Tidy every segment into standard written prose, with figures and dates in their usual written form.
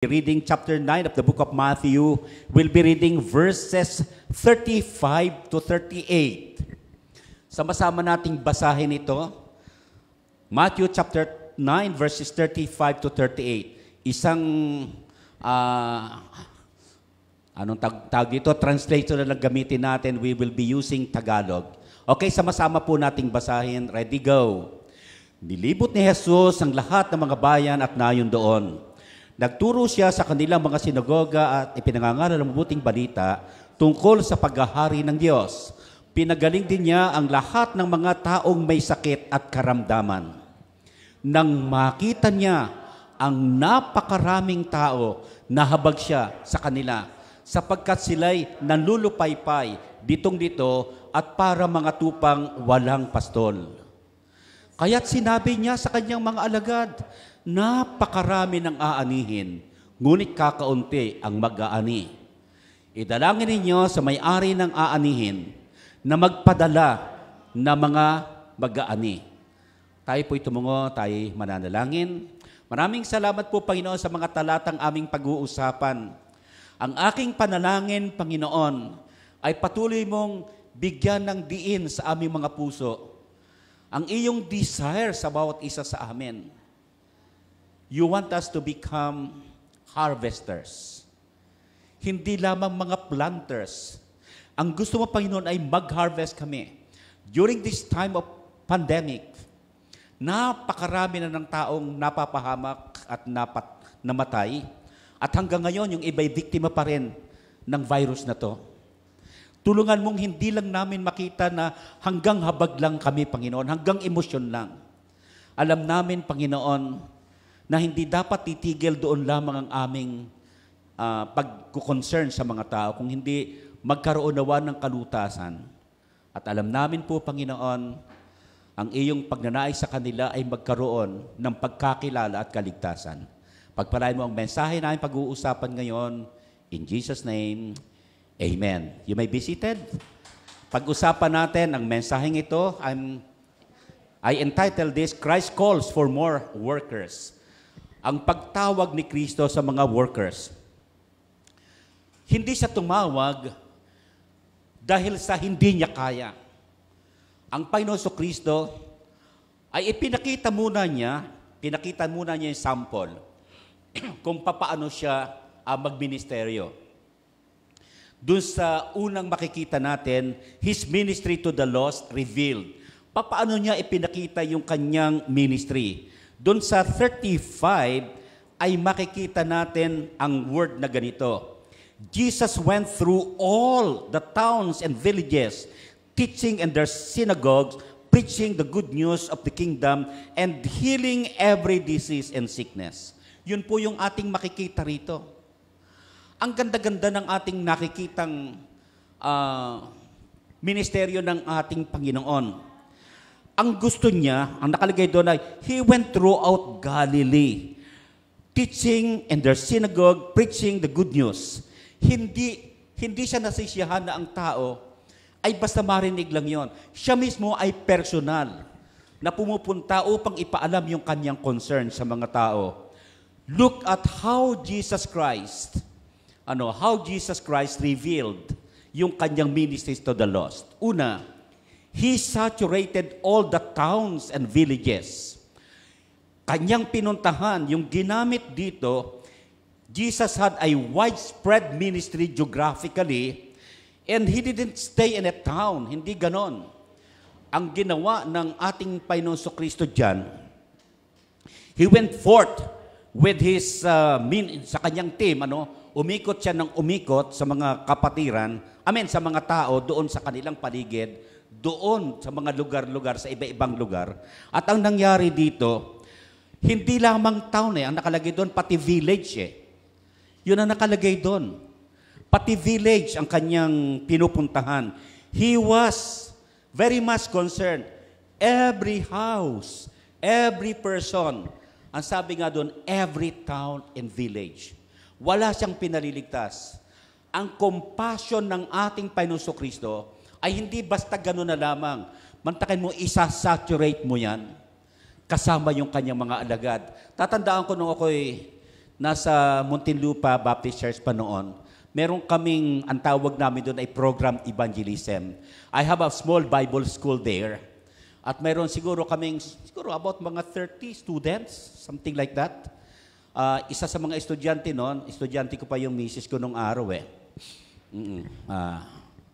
Reading chapter 9 of the book of Matthew. We'll be reading verses 35 to 38. Sama-sama nating basahin ito. Matthew chapter 9 verses 35 to 38. Isang tawag dito? Translator na lang gamitin natin. We will be using Tagalog. Okay, sama-sama po nating basahin. Ready, go. Nilibot ni Jesus ang lahat ng mga bayan at nayon doon. Nagturo siya sa kanilang mga sinagoga at ipinangangaral ang mabuting balita tungkol sa paghahari ng Diyos. Pinagaling din niya ang lahat ng mga taong may sakit at karamdaman. Nang makita niya ang napakaraming tao, nahabag siya sa kanila sapagkat sila'y nanlulupaypay ditong-dito at para mga tupang walang pastol. Kaya't sinabi niya sa kanyang mga alagad, napakarami ng aanihin, ngunit kakaunti ang mag-aani. Idalangin ninyo sa may-ari ng aanihin na magpadala na mga mag-aani. Tayo po'y tumungo, tayo mananalangin. Maraming salamat po, Panginoon, sa mga talatang aming pag-uusapan. Ang aking panalangin, Panginoon, ay patuloy mong bigyan ng diin sa aming mga puso. Ang iyong desire sa bawat isa sa amin. You want us to become harvesters. Hindi lamang mga planters. Ang gusto mo, Panginoon, ay mag-harvest kami. During this time of pandemic, napakarami na ng taong napapahamak at namatay. At hanggang ngayon, yung iba'y biktima pa rin ng virus na to. Tulungan mong hindi lang namin makita na hanggang habag lang kami, Panginoon, hanggang emosyon lang. Alam namin, Panginoon, na hindi dapat titigil doon lamang ang aming pagkukoncern sa mga tao, kung hindi magkaroon nawa ng kalutasan. At alam namin po, Panginoon, ang iyong pagnanais sa kanila ay magkaroon ng pagkakilala at kaligtasan. Pagpalain mo ang mensahe namin pag-uusapan ngayon. In Jesus' name, Amen. You may be seated. Pag-usapan natin ang mensaheng ito, I entitled this, Christ Calls for More Workers. Ang pagtawag ni Kristo sa mga workers. Hindi siya tumawag dahil sa hindi niya kaya. Ang Panginoon Kristo ay pinakita muna niya yung sample kung paano siya magministeryo. Doon sa unang makikita natin, His ministry to the lost revealed. Paano niya ipinakita yung kanyang ministry? Doon sa 35 ay makikita natin ang word na ganito. Jesus went through all the towns and villages, teaching in their synagogues, preaching the good news of the kingdom, and healing every disease and sickness. Yun po yung ating makikita rito. Ang ganda-ganda ng ating nakikitang ministeryo ng ating Panginoon. Ang gusto niya, ang nakalagay doon ay, He went throughout Galilee, teaching in their synagogue, preaching the good news. Hindi siya nasisiyahan na ang tao ay basta marinig lang yon. Siya mismo ay personal na pumupunta upang ipaalam yung kanyang concern sa mga tao. Look at how Jesus Christ revealed yung kanyang ministry to the lost. Una, He saturated all the towns and villages. Kanyang pinuntahan, yung ginamit dito, Jesus had a widespread ministry geographically, and He didn't stay in a town. Hindi ganon. Ang ginawa ng ating Panginoon Kristo dyan, He went forth with His, sa kanyang team, umikot siya ng umikot sa mga kapatiran, sa mga tao doon sa kanilang paligid, doon sa mga lugar-lugar, sa iba-ibang lugar. At ang nangyari dito, hindi lamang town ang nakalagay doon, pati village Yun ang nakalagay doon. Pati village ang kanyang pinupuntahan. He was very much concerned. Every house, every person. Ang sabi nga doon, every town and village. Wala siyang pinaliligtas. Ang compassion ng ating Panginoon Kristo ay hindi basta gano'n na lamang. Mantakin mo, isa-saturate mo yan kasama yung kanyang mga alagad. Tatandaan ko nung ako'y nasa Muntinlupa Baptist Church pa noon, meron kaming, ang tawag namin doon ay program evangelism. I have a small Bible school there. At meron siguro about mga 30 students, something like that. Isa sa mga estudyante noon, estudyante ko pa yung misis ko nung araw eh.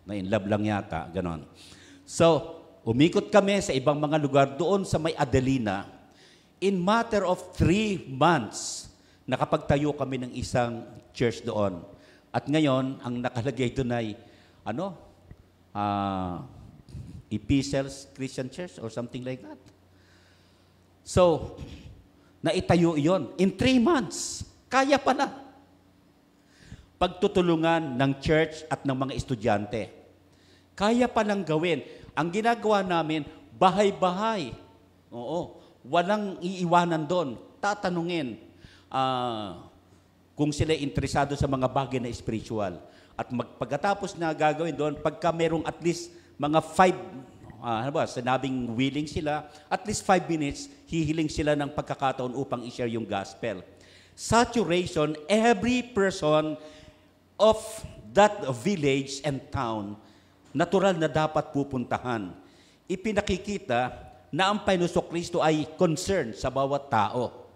Na-inlove lang yata, ganon. So, umikot kami sa ibang mga lugar doon sa may Adelina. In matter of 3 months, nakapagtayo kami ng isang church doon. At ngayon, ang nakalagay doon ay, Epistles Christian Church or something like that. So, naitayo iyon. In 3 months, kaya pa na. Pagtutulungan ng church at ng mga estudyante. Kaya pa lang gawin. Ang ginagawa namin, bahay-bahay. Oo. Walang iiwanan doon. Tatanungin kung sila interesado sa mga bagay na spiritual. At pagkatapos na gagawin doon, pagka merong at least mga 5, sinabing willing sila, at least 5 minutes, hihiling sila ng pagkakataon upang i-share yung gospel. Saturation, every person of that village and town, natural na dapat pupuntahan. Ipinakikita na ang Panginoong Kristo ay concerned sa bawat tao.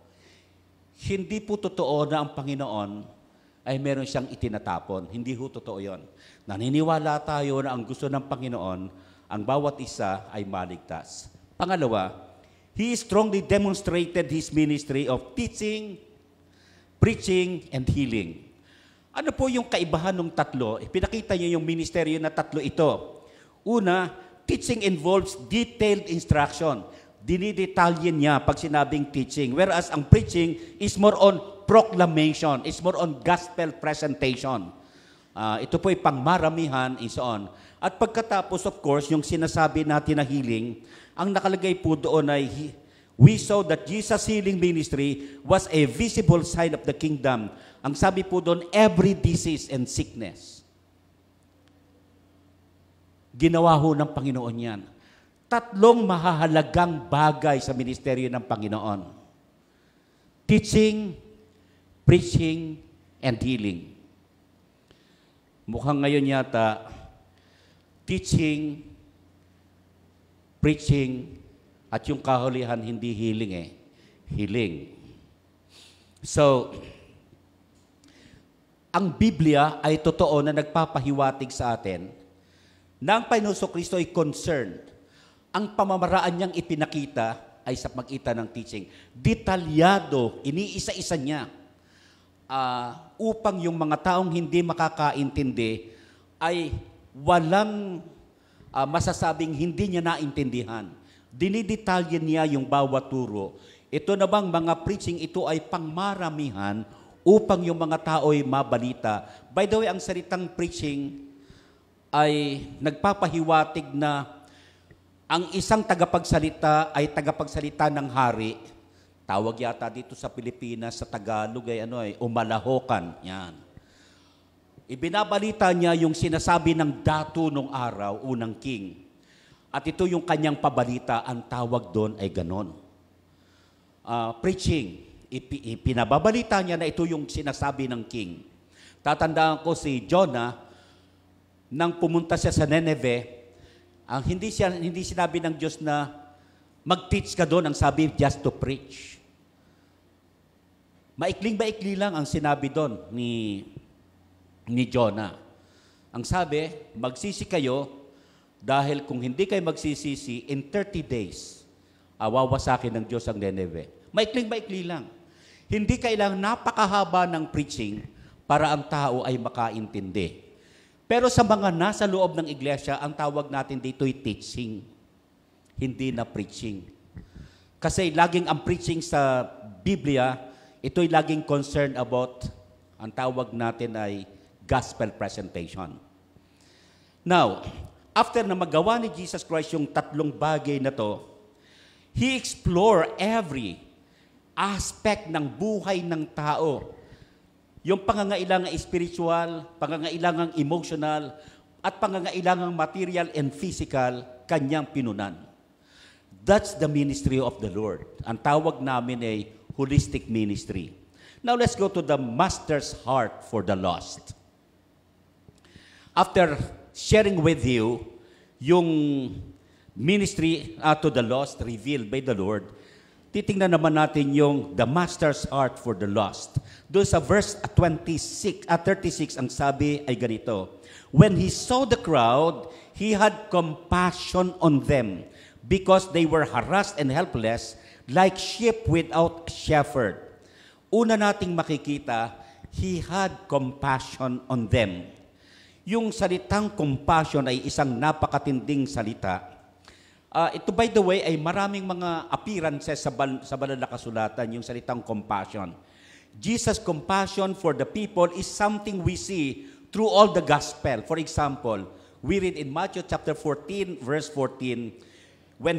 Hindi po totoo na ang Panginoon ay meron siyang itinatapon. Hindi ho totoo yon. Naniniwala tayo na ang gusto ng Panginoon, ang bawat isa ay maligtas. Pangalawa, He strongly demonstrated His ministry of teaching, preaching, and healing. Ano po yung kaibahan ng tatlo? Pinakita niyo yung ministeryo na tatlo ito. Una, teaching involves detailed instruction. Dinidetalyin niya pag sinabing teaching. Whereas ang preaching is more on proclamation, is more on gospel presentation. Ito po ay pangmaramihan, and so on. At pagkatapos, of course, yung sinasabi natin na healing, ang nakalagay po doon ay, we saw that Jesus' healing ministry was a visible sign of the kingdom. Ang sabi po doon, every disease and sickness. Ginawa ho ng Panginoon yan. 3 mahahalagang bagay sa ministeryo ng Panginoon. Teaching, preaching, and healing. Mukhang ngayon yata, teaching, preaching, at yung kahulihan hindi healing eh. Healing. So, ang Biblia ay totoo na nagpapahiwatig sa atin na ang Panginoon Kristo ay concerned. Ang pamamaraan niyang ipinakita ay sa magitan ng teaching. Detalyado, iniisa-isa niya upang yung mga taong hindi makakaintindi ay walang masasabing hindi niya naintindihan. Dinidetalye niya yung bawat turo. Ito na bang mga preaching, ito ay pangmaramihan upang yung mga tao ay mabalita. By the way, ang salitang preaching ay nagpapahiwatig na ang isang tagapagsalita ay tagapagsalita ng hari. Tawag yata dito sa Pilipinas, sa Tagalog ay umalahokan. Yan. Ibinabalita niya yung sinasabi ng datu nung araw, unang king. At ito yung kanyang pabalita, ang tawag doon ay ganon. Preaching. Pinababalita niya na ito yung sinasabi ng king. Tatandaan ko si Jonah, nang pumunta siya sa Nineveh, hindi sinabi ng Diyos na mag-teach ka doon, ang sabi, just to preach. Maikling-maikli lang ang sinabi doon ni Jonah. Ang sabi, magsisi kayo, dahil kung hindi kayo magsisisi, in 30 days, wawasakin ng Diyos ang Nineveh. Maikling-maikli lang. Hindi kailangang napakahaba ng preaching para ang tao ay makaintindi. Pero sa mga nasa loob ng iglesia, ang tawag natin dito ay teaching, hindi na preaching. Kasi laging ang preaching sa Biblia, ito'y laging concerned about, ang tawag natin ay gospel presentation. Now, after na magawa ni Jesus Christ yung 3 bagay na to, He explored every aspect ng buhay ng tao. Yung pangangailangang spiritual, pangangailangang emotional, at pangangailangang material and physical, kanyang pinunan. That's the ministry of the Lord. Ang tawag namin ay holistic ministry. Now let's go to the master's heart for the lost. After sharing with you yung ministry to the lost revealed by the Lord, titingnan naman natin yung the master's heart for the lost. Doon sa verse 36, 36, ang sabi ay ganito, when he saw the crowd, he had compassion on them because they were harassed and helpless like sheep without shepherd. Una nating makikita, he had compassion on them. Yung salitang compassion ay isang napakatinding salita. Ito, by the way, ay maraming mga appearances sa banal na kasulatan, yung salitang compassion. Jesus' compassion for the people is something we see through all the gospel. For example, we read in Matthew chapter 14, verse 14, when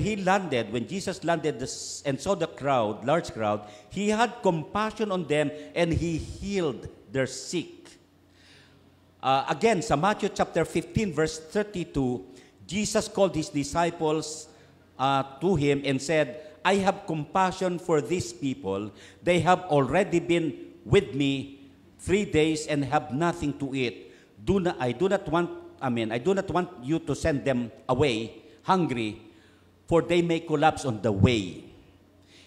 Jesus landed and saw the crowd, large crowd, he had compassion on them and he healed their sick. Again, sa Matthew chapter 15, verse 32, Jesus called his disciples to him and said, I have compassion for these people. They have already been with me 3 days and have nothing to eat. I do not want you to send them away hungry, for they may collapse on the way.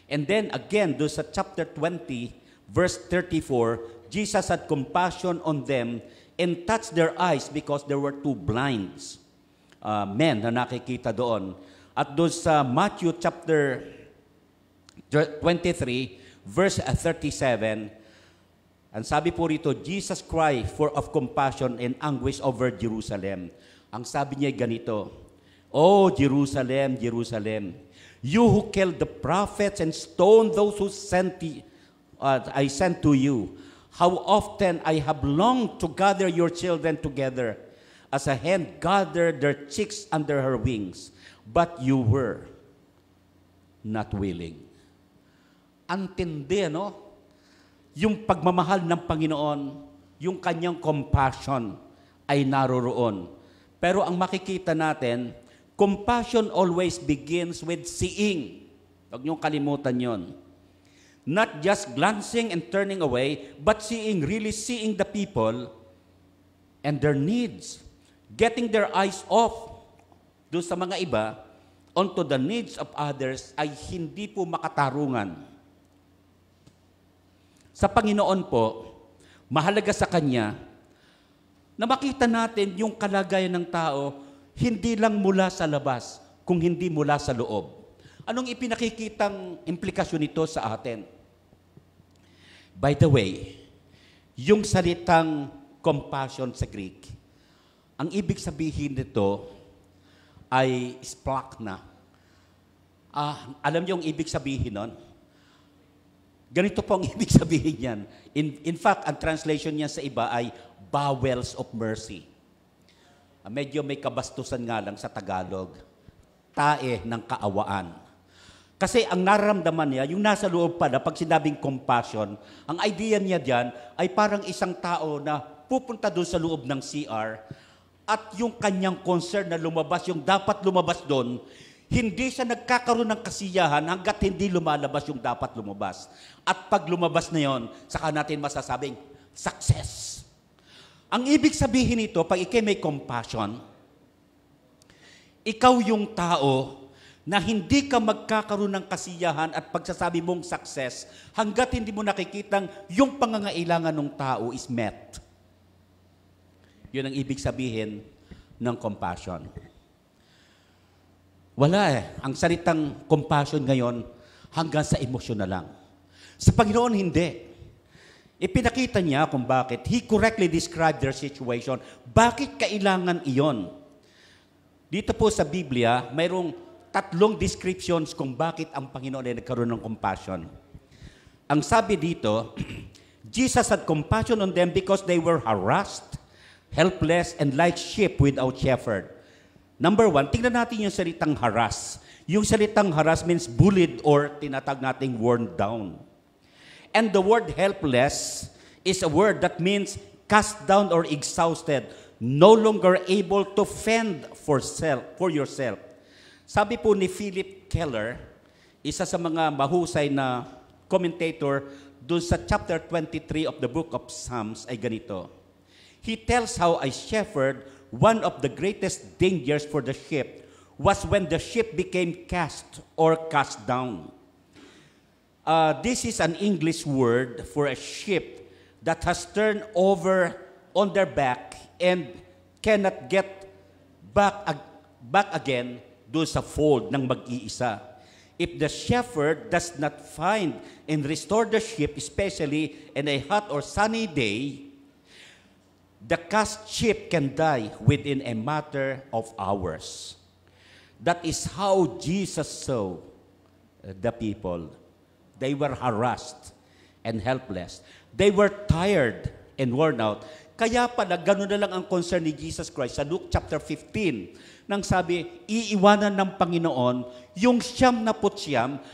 And then again, do sa chapter 20, verse 34, Jesus had compassion on them and touched their eyes because there were 2 blind men na nakikita doon. At doon sa Matthew chapter 23, verse 37, ang sabi po rito, Jesus cried of compassion and anguish over Jerusalem. Ang sabi niya ganito, Oh, Jerusalem, Jerusalem, you who killed the prophets and stoned those who I sent to you, how often I have longed to gather your children together, as a hen gathered their chicks under her wings, but you were not willing. Antindi, no? Yung pagmamahal ng Panginoon, yung kanyang compassion ay naroroon. Pero ang makikita natin, compassion always begins with seeing. Huwag niyong kalimutan yon. Not just glancing and turning away, but really seeing the people and their needs. Getting their eyes off doon sa mga iba onto the needs of others ay hindi po makatarungan. Sa Panginoon po, mahalaga sa Kanya na makita natin yung kalagayan ng tao hindi lang mula sa labas, kung hindi mula sa loob. Anong ipinakikitang implikasyon nito sa atin? By the way, yung salitang compassion sa Greek, ang ibig sabihin nito ay splachna. Alam niyo yung ibig sabihin nun? Ganito po ang ibig sabihin yan. In fact, ang translation niya sa iba ay bowels of mercy. Medyo may kabastusan nga lang sa Tagalog. Tae ng kaawaan. Kasi ang nararamdaman niya, yung nasa loob pala, pag sinabing compassion, ang idea niya diyan ay parang isang tao na pupunta doon sa loob ng CR at yung kanyang concern na lumabas, yung dapat lumabas doon, hindi siya nagkakaroon ng kasiyahan hanggat hindi lumalabas yung dapat lumabas. At pag lumabas na yon, saka natin masasabing, success. Ang ibig sabihin nito, pag ikay may compassion, ikaw yung tao na hindi ka magkakaroon ng kasiyahan at pagsasabi mong success hanggat hindi mo nakikitang yung pangangailangan ng tao is met. Yun ang ibig sabihin ng compassion. Wala Ang salitang compassion ngayon hanggang sa emosyon na lang. Sa Panginoon, hindi. Ipinakita niya kung bakit. He correctly described their situation. Bakit kailangan iyon? Dito po sa Biblia, mayroong 3 descriptions kung bakit ang Panginoon ay nagkaroon ng compassion. Ang sabi dito, Jesus had compassion on them because they were harassed, helpless, and like sheep without shepherd. Number 1, tingnan natin yung salitang harass. Yung salitang harass means bullied or tinatag nating worn down. And the word helpless is a word that means cast down or exhausted, no longer able to fend for yourself. Sabi po ni Philip Keller, isa sa mga mahusay na commentator doon sa chapter 23 of the book of Psalms ay ganito. He tells how a shepherd, one of the greatest dangers for the sheep was when the sheep became cast or cast down. This is an English word for a sheep that has turned over on their back and cannot get back again doon sa fold ng mag-iisa. If the shepherd does not find and restore the sheep, especially in a hot or sunny day, the cast sheep can die within a matter of hours. That is how Jesus saw the people. They were harassed and helpless. They were tired and worn out. Kaya pala, gano'n na lang ang concern ni Jesus Christ sa Luke chapter 15, nang sabi, iiwanan ng Panginoon yung 99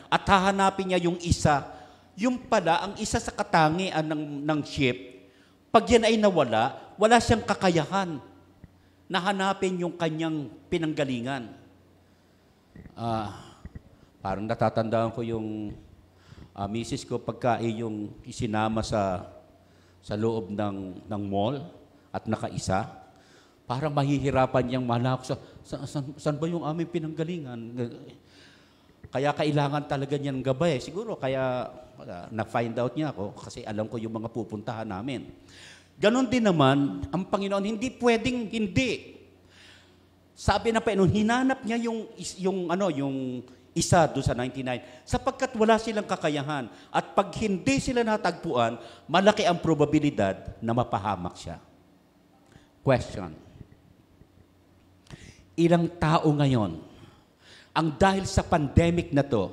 at hahanapin niya yung isa. Yung pala, ang isa sa katangian ng sheep, pag yan ay nawala, wala siyang kakayahan na hanapin yung kanyang pinanggalingan. Parang natatandaan ko yung misis ko pagka yung isinama sa loob ng mall at nakaisa, parang mahihirapan niyang malak saan ba yung aming pinanggalingan. Kaya kailangan talaga niyang gabay. Siguro kaya na-find out niya ako kasi alam ko yung mga pupuntahan namin. Ganon din naman, ang Panginoon, hindi pwedeng hindi. Sabi na Panginoon, hinanap niya yung isa doon sa 99, sapagkat wala silang kakayahan. At pag hindi sila natagpuan, malaki ang probabilidad na mapahamak siya. Question. Ilang tao ngayon, ang dahil sa pandemic na to,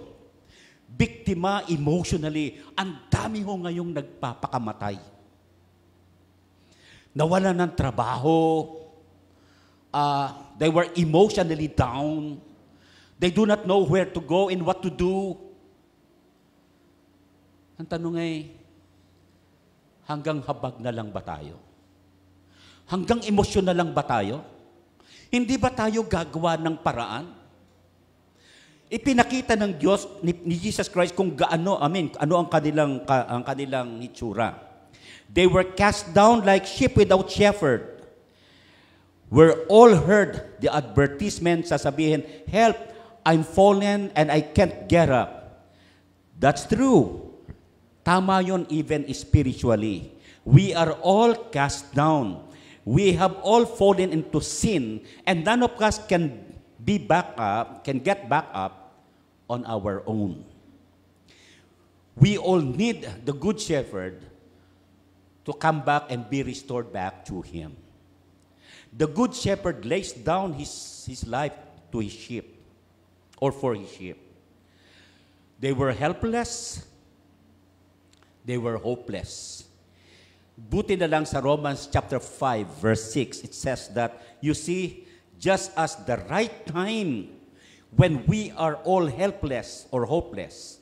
biktima emotionally, ang dami ho ngayong nagpapakamatay. Nawala ng trabaho, they were emotionally down, they do not know where to go and what to do. Ang tanong ay, hanggang habag na lang ba tayo? Hanggang emosyon na lang ba tayo? Hindi ba tayo gagawa ng paraan? Ipinakita ng Diyos ni Jesus Christ kung ano ang kanilang hitsura. They were cast down like sheep without shepherd. We're all heard the advertisement sasabihin, help, I'm fallen and I can't get up. That's true. Tama yun even spiritually. We are all cast down. We have all fallen into sin and none of us can get back up on our own. We all need the good shepherd to come back and be restored back to him. The good shepherd lays down his life to his sheep or for his sheep. They were helpless. They were hopeless. Buti na lang sa Romans chapter 5 verse 6, it says that, you see, just as the right time when we are all helpless or hopeless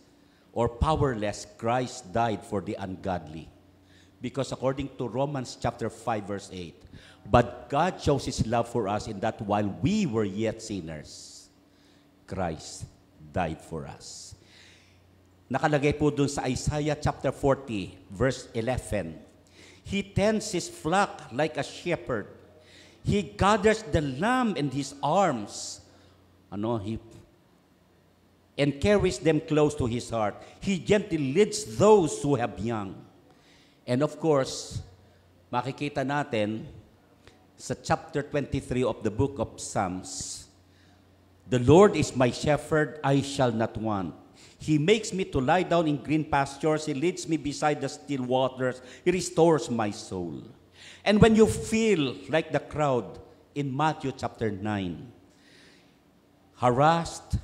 or powerless, Christ died for the ungodly. Because according to Romans chapter 5 verse 8, but God shows His love for us in that while we were yet sinners, Christ died for us. Nakalagay po dun sa Isaiah chapter 40 verse 11, He tends His flock like a shepherd. He gathers the lamb in His arms. And carries them close to His heart. He gently leads those who have young. And of course, makikita natin sa chapter 23 of the book of Psalms, the Lord is my shepherd, I shall not want. He makes me to lie down in green pastures. He leads me beside the still waters. He restores my soul. And when you feel like the crowd in Matthew chapter 9, harassed,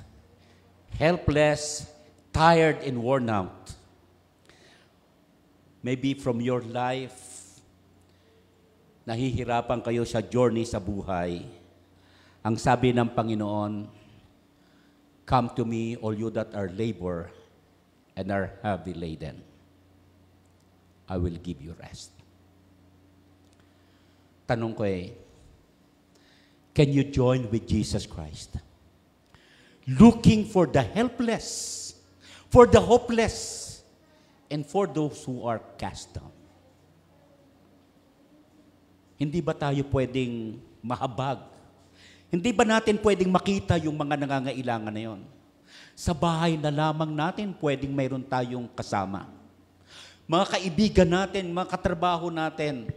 helpless, tired, and worn out, maybe from your life, nahihirapan kayo sa journey sa buhay. Ang sabi ng Panginoon, come to me, all you that are labor and are heavy laden. I will give you rest. Tanong ko can you join with Jesus Christ? Looking for the helpless, for the hopeless, and for those who are cast down. Hindi ba tayo pwedeng mahabag? Hindi ba natin pwedeng makita yung mga nangangailangan na yon? Sa bahay na lamang natin pwedeng mayroon tayong kasama. Mga kaibigan natin, mga katrabaho natin.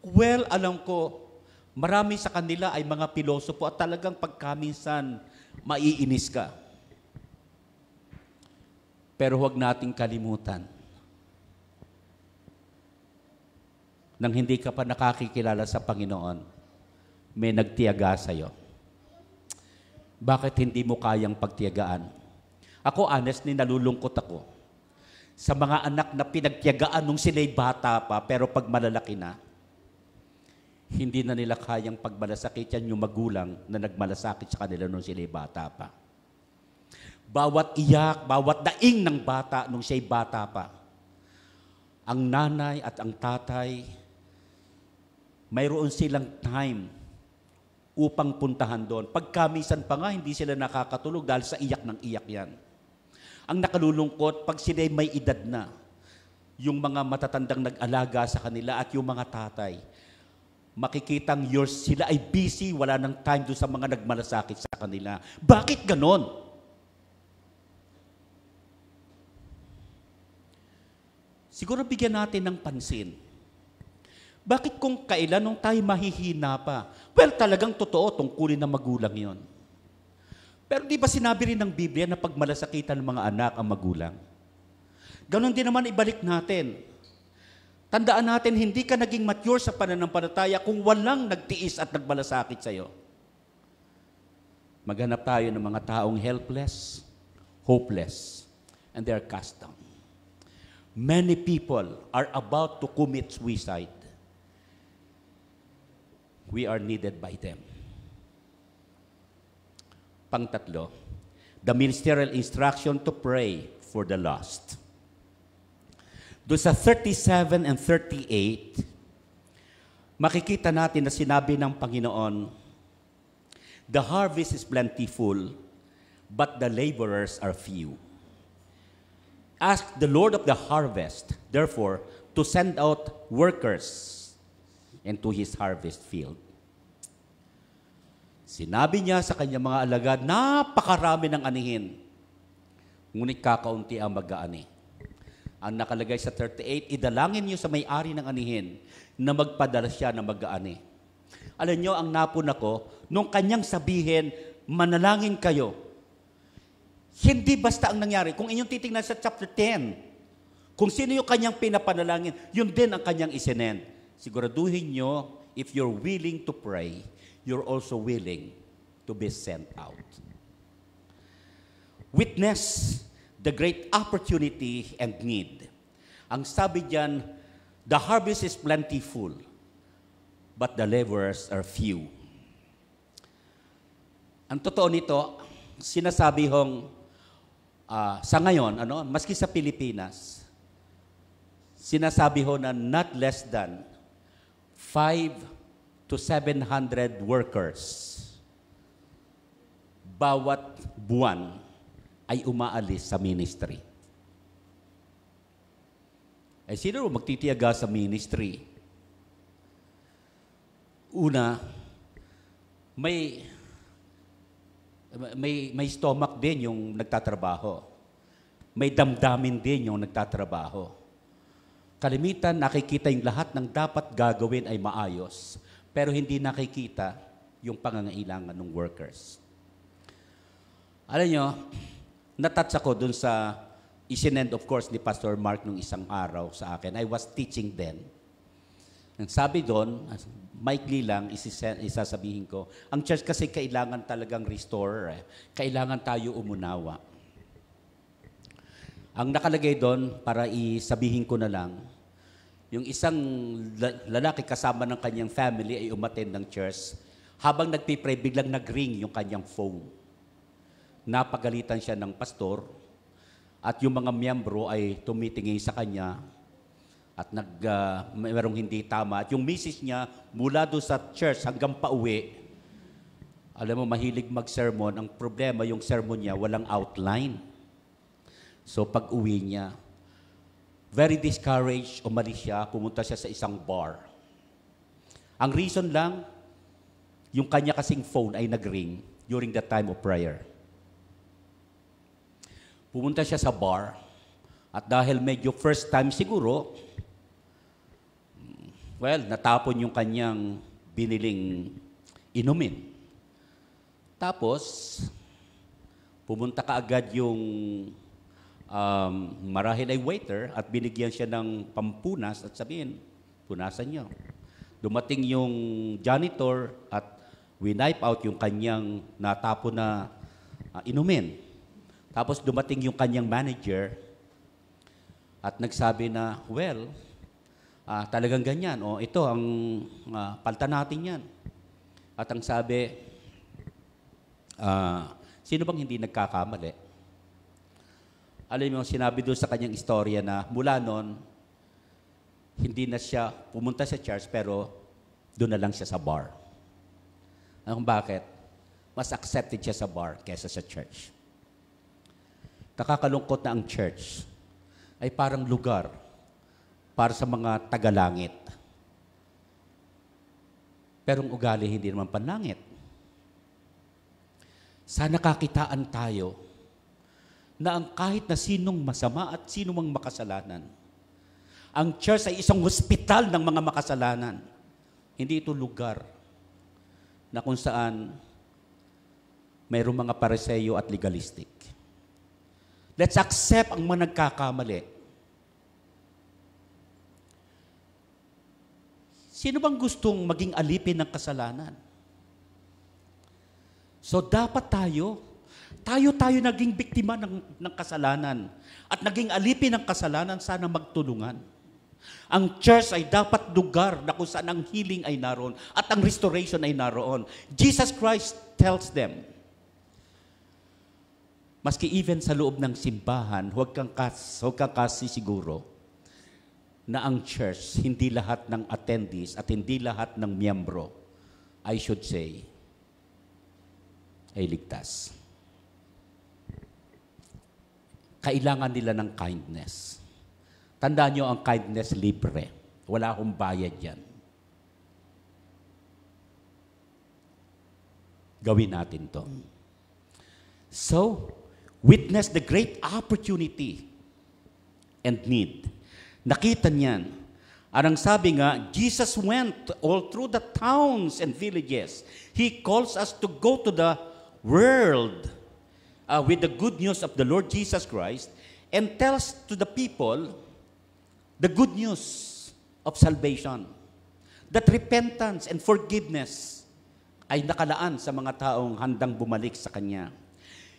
Well, alam ko, marami sa kanila ay mga pilosopo at talagang pagkaminsan maiinis ka. Pero huwag nating kalimutan, nang hindi ka pa nakakikilala sa Panginoon, may nagtiyaga sa'yo. Bakit hindi mo kayang pagtiyagaan? Ako, honestly, nalulungkot ako sa mga anak na pinagtiyagaan nung sila'y bata pa, pero pag malalaki na, hindi na nila kayang pagmalasakit yan yung magulang na nagmalasakit sa kanila nung sila'y bata pa. Bawat iyak, bawat daing ng bata nung siya'y bata pa, ang nanay at ang tatay, mayroon silang time upang puntahan doon. Pagkamisan pa nga, hindi sila nakakatulog dahil sa iyak ng iyak yan. Ang nakalulungkot, pag sila'y may edad na, yung mga matatandang nag-alaga sa kanila at yung mga tatay, makikitang sila ay busy, wala nang time doon sa mga nagmalasakit sa kanila. Bakit ganon? Siguro bigyan natin ng pansin. Bakit kung kailan nung tayo mahihina pa? Well, talagang totoo, tungkulin ng magulang yon. Pero di ba sinabi rin ng Biblia na pag malasakitan ng mga anak ang magulang? Ganon din naman ibalik natin. Tandaan natin, hindi ka naging mature sa pananampalataya kung walang nagtiis at nagmalasakit sa'yo. Maghanap tayo ng mga taong helpless, hopeless, and they're cast down. Many people are about to commit suicide. We are needed by them. Pangtatlo, the ministerial instruction to pray for the lost. Doon sa 37 and 38, makikita natin na sinabi ng Panginoon, the harvest is plentiful, but the laborers are few. Ask the Lord of the harvest, therefore, to send out workers into his harvest field. Sinabi niya sa kanyang mga alagad, napakarami ng anihin, ngunit kakaunti ang mag-aani. Ang nakalagay sa 38, idalangin niyo sa may-ari ng anihin na magpadala siya na mag-aani. Alam niyo, ang napuna ko, nung kanyang sabihin, manalangin kayo, hindi basta ang nangyari. Kung inyong titingnan sa chapter 10, kung sino yung kanyang pinapanalangin, yun din ang kanyang isinend. Siguraduhin nyo, if you're willing to pray, you're also willing to be sent out. Witness the great opportunity and need. Ang sabi diyan, the harvest is plentiful, but the laborers are few. Ang totoo nito, sinasabi hong sa ngayon, maski sa Pilipinas, sinasabi ho na not less than 500 to 700 workers bawat buwan ay umaalis sa ministry. Ay sino magtitiyaga sa ministry? Una, may stomach din yung nagtatrabaho. May damdamin din yung nagtatrabaho. Kalimitan, nakikita yung lahat ng dapat gagawin ay maayos, pero hindi nakikita yung pangangailangan ng workers. Alam nyo, natouch ako dun sa isinend, of course, ni Pastor Mark nung isang araw sa akin. I was teaching then. Ang sabi doon, maikli lang, isasabihin ko, ang church kasi kailangan talagang restorer. Kailangan tayo umunawa. Ang nakalagay doon, para isabihin ko na lang, yung isang lalaki kasama ng kanyang family ay umattend ng church. Habang nagpipray, biglang nag-ring yung kanyang phone. Napagalitan siya ng pastor at yung mga miyembro ay tumitingin sa kanya at mayroong hindi tama. At yung misis niya, mula doon sa church hanggang pauwi, alam mo, mahilig mag-sermon. Ang problema, yung sermon niya, walang outline. So pag uwi niya, very discouraged, umalis siya, pumunta siya sa isang bar. Ang reason lang, yung kanya kasing phone ay nag-ring during the time of prayer. Pumunta siya sa bar, at dahil medyo first time siguro, well, natapon yung kanyang biniling inumin. Tapos, pumunta kaagad yung marahil ay waiter at binigyan siya ng pampunas at sabihin, punasan niyo. Dumating yung janitor at winipe out yung kanyang natapon na inumin. Tapos dumating yung kanyang manager at nagsabi na, well, talagang ganyan. O ito, ang palta natin yan. At ang sabi, sino bang hindi nagkakamali? Alam mo, sinabi doon sa kanyang istorya na mula noon, hindi na siya pumunta sa church pero doon na lang siya sa bar. Ano bakit? Mas accepted siya sa bar kaysa sa church. Nakakalungkot na ang church ay parang lugar para sa mga tagalangit. Pero ang ugali hindi naman panlangit. Sana kakitaan tayo na ang kahit na sinong masama at sino mang makasalanan, ang church ay isang hospital ng mga makasalanan. Hindi ito lugar na kung saan mayroong mga pariseyo at legalistic. Let's accept ang mga nagkakamali. Sino bang gustong maging alipin ng kasalanan? So dapat tayo naging biktima ng kasalanan at naging alipin ng kasalanan, sana magtulungan. Ang church ay dapat lugar na kung saan ang healing ay naroon at ang restoration ay naroon. Jesus Christ tells them, maski even sa loob ng simbahan, huwag kang siguro na ang church, hindi lahat ng attendees at hindi lahat ng miyembro, I should say, ay ligtas. Kailangan nila ng kindness. Tandaan nyo, ang kindness libre. Wala akong bayad yan. Gawin natin to. So, witness the great opportunity and need. Nakita niyan. Anong sabi nga, Jesus went all through the towns and villages. He calls us to go to the world with the good news of the Lord Jesus Christ and tells to the people the good news of salvation. That repentance and forgiveness ay nakalaan sa mga taong handang bumalik sa Kanya.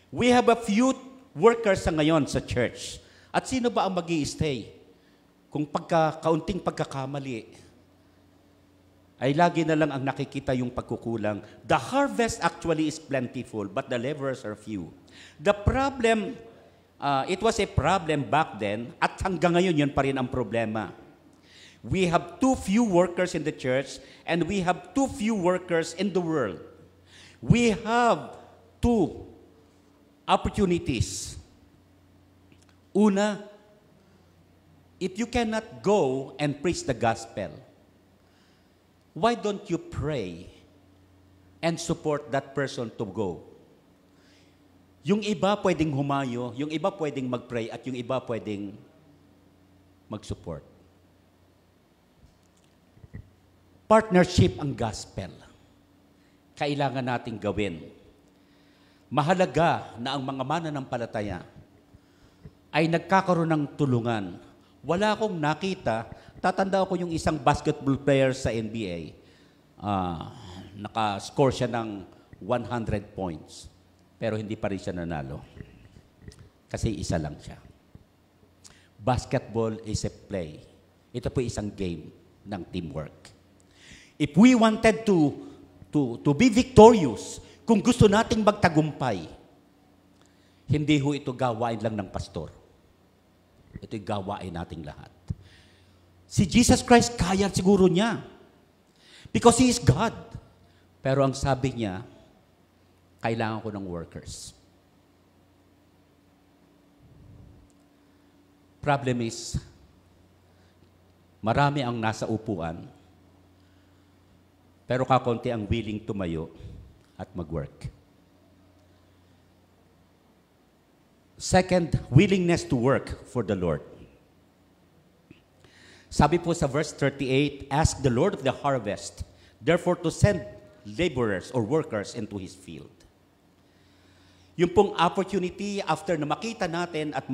We have a few workers sa ngayon sa church. At sino ba ang mag-i-stay? Kung kaunting pagkakamali, ay lagi na lang ang nakikita yung pagkukulang. The harvest actually is plentiful, but the laborers are few. The problem, it was a problem back then, at hanggang ngayon yun pa rin ang problema. We have too few workers in the church, and we have too few workers in the world. We have two opportunities. Una, if you cannot go and preach the gospel, why don't you pray and support that person to go? Yung iba pwedeng humayo, yung iba pwedeng mag-pray, at yung iba pwedeng mag-support. Partnership ang gospel. Kailangan nating gawin. Mahalaga na ang mga mananampalataya ay nagkakaroon ng tulungan. Wala akong nakita, tatanda ko yung isang basketball player sa NBA, naka-score siya ng 100 points, pero hindi pa rin siya nanalo. Kasi isa lang siya. Basketball is a play. Ito po isang game ng teamwork. If we wanted to be victorious, kung gusto nating magtagumpay, hindi ho ito gawain lang ng pastor. Ito'y gawain nating lahat. Si Jesus Christ, kaya siguro niya. Because He is God. Pero ang sabi niya, kailangan ko ng workers. Problem is, Marami ang nasa upuan, pero kakonti ang willing tumayo at mag-work. Second, willingness to work for the Lord. Sabi po sa verse 38, ask the Lord of the harvest, therefore to send laborers or workers into His field. Yung pong opportunity after na makita natin at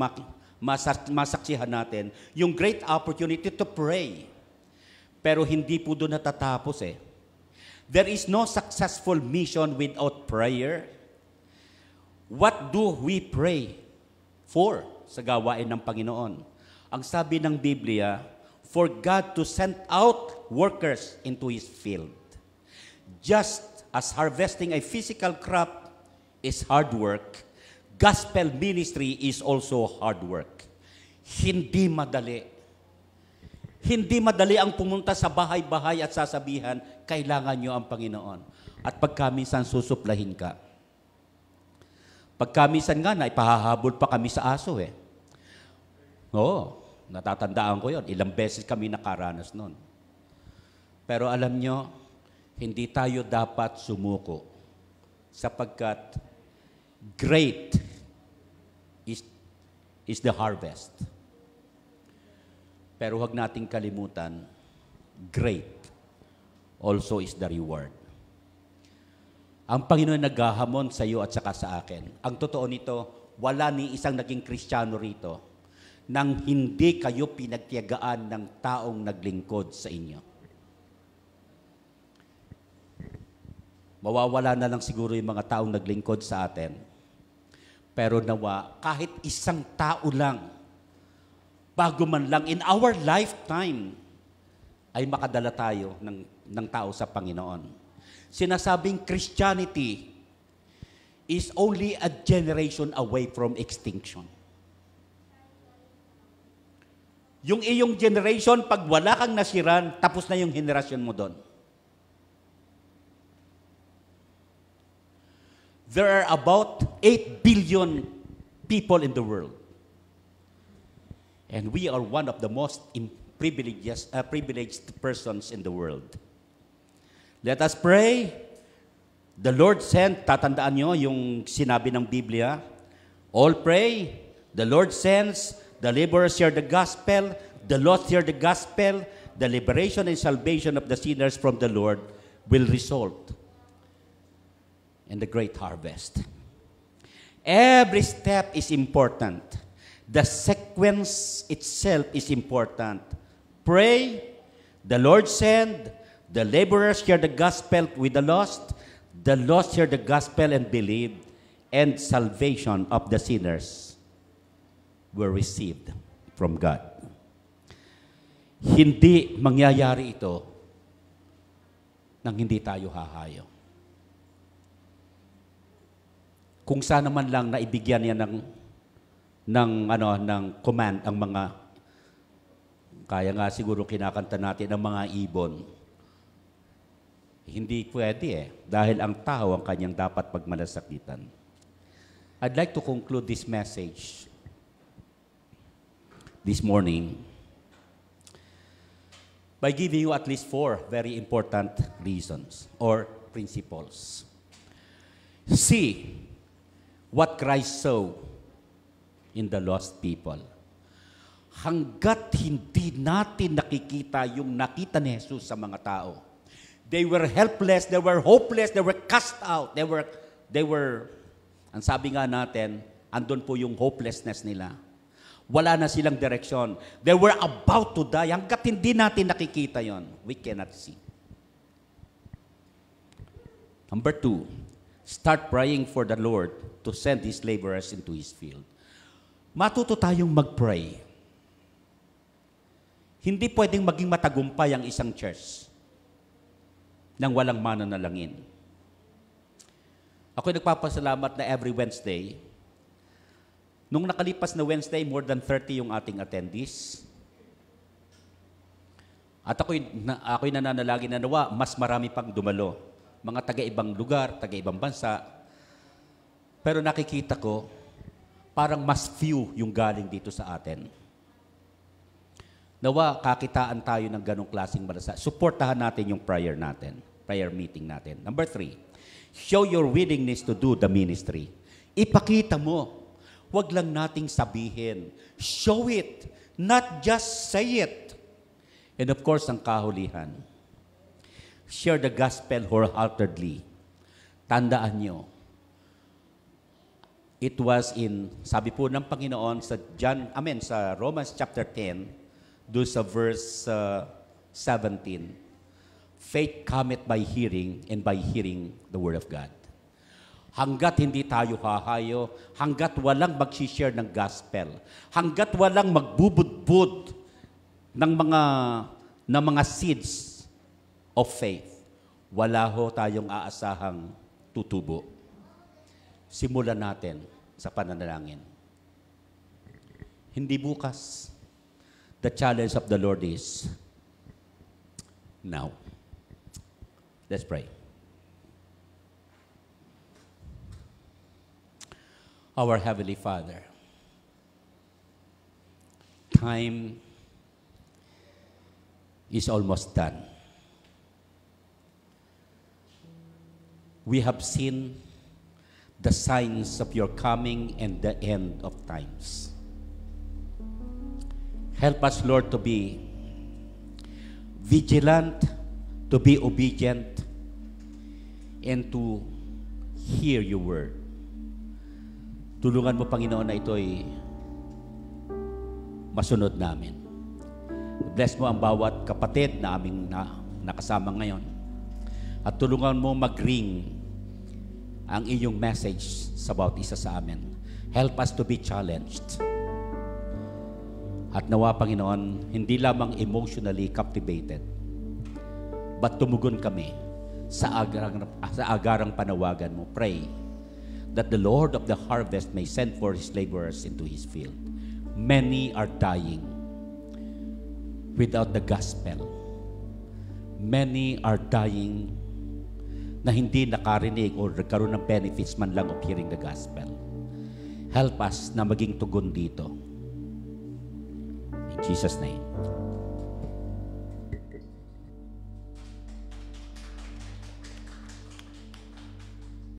masaksihan natin, yung great opportunity to pray. Pero hindi po doon natatapos eh. There is no successful mission without prayer. What do we pray for sa gawain ng Panginoon? Ang sabi ng Biblia, for God to send out workers into His field. Just as harvesting a physical crop is hard work, gospel ministry is also hard work. Hindi madali. Hindi madali ang pumunta sa bahay-bahay at sasabihan, kailangan nyo ang Panginoon. At pagkaminsan susuplahin ka. Pagkaminsan nga na, ipahahabol pa kami sa aso eh. Oo. Natatandaan ko yon. Ilang beses kami nakaranas nun. Pero alam nyo, hindi tayo dapat sumuko sapagkat great is the harvest. Pero huwag nating kalimutan, great also is the reward. Ang Panginoon naghahamon sa iyo at saka sa akin. Ang totoo nito, wala ni isang naging Kristiyano rito nang hindi kayo pinagtiyagaan ng taong naglingkod sa inyo. Mawawala na lang siguro yung mga taong naglingkod sa atin. Pero nawa, kahit isang tao lang, bago man lang in our lifetime, ay makadala tayo ng tao sa Panginoon. Sinasabing Christianity is only a generation away from extinction. Yung iyong generation, pag wala kang nasiran, tapos na yung generasyon mo doon. There are about 8 billion people in the world. And we are one of the most privileged persons in the world. Let us pray. The Lord sent, tatandaan nyo yung sinabi ng Biblia, all pray, the Lord sends, the laborers hear the gospel, the lost hear the gospel, the liberation and salvation of the sinners from the Lord will result in the great harvest. Every step is important. The sequence itself is important. Pray, the Lord send, the laborers hear the gospel with the lost hear the gospel and believe, and salvation of the sinners were received from God. Hindi mangyayari ito nang hindi tayo hahayo. Kung sana man lang naibigyan niya ng command ang mga, kaya nga siguro kinakanta natin ang mga ibon. Hindi pwede eh, dahil ang tao ang kanyang dapat pagmalasakitan. I'd like to conclude this message this morning by giving you at least 4 very important reasons or principles. See what Christ saw in the lost people. Hanggat hindi natin nakikita yung nakita ni Jesus sa mga tao. They were helpless, they were hopeless, they were cast out, they were, ang sabi nga natin, andun po yung hopelessness nila. Wala na silang direksyon. They were about to die. Hanggat hindi natin nakikita yon, we cannot see. Number 2, start praying for the Lord to send His laborers into His field. Matuto tayong mag-pray. Hindi pwedeng maging matagumpay ang isang church nang walang mananalangin. Ako'y nagpapasalamat na every Wednesday, nung nakalipas na Wednesday, more than 30 yung ating attendees. At ako'y nananalangin na nawa, mas marami pang dumalo. Mga taga-ibang lugar, taga-ibang bansa. Pero nakikita ko, parang mas few yung galing dito sa atin. Nawa, kakitaan tayo ng ganong klaseng malasakit. Suportahan natin yung prayer natin, prayer meeting natin. Number 3, show your willingness to do the ministry. Ipakita mo. Huwag lang nating sabihin. Show it, not just say it. And of course, ang kahulihan, share the gospel wholeheartedly. Tandaan nyo, it was sabi po ng Panginoon sa Romans chapter 10, do sa verse 17, faith cometh by hearing, and by hearing the word of God. Hanggat hindi tayo hahayo, hanggat walang mag-share ng gospel, hanggat walang magbubudbud ng mga seeds of faith, wala ho tayong aasahang tutubo. Simulan natin sa pananalangin. Hindi bukas. The challenge of the Lord is now. Let's pray. Our Heavenly Father, time is almost done. We have seen the signs of your coming and the end of times. Help us, Lord, to be vigilant, to be obedient, and to hear your word. Tulungan mo, Panginoon, na ito'y masunod namin. Bless mo ang bawat kapatid na aming nakasama ngayon. At tulungan mo mag-ring ang iyong message sa bawat isa sa amin. Help us to be challenged. At nawa, Panginoon, hindi lamang emotionally captivated, but tumugon kami sa agarang panawagan mo. Pray that the Lord of the harvest may send forth his laborers into his field. Many are dying without the gospel. Many are dying na hindi nakarinig o nagkaroon ng benefits man lang of hearing the gospel. Help us na maging tugon dito. In Jesus' name.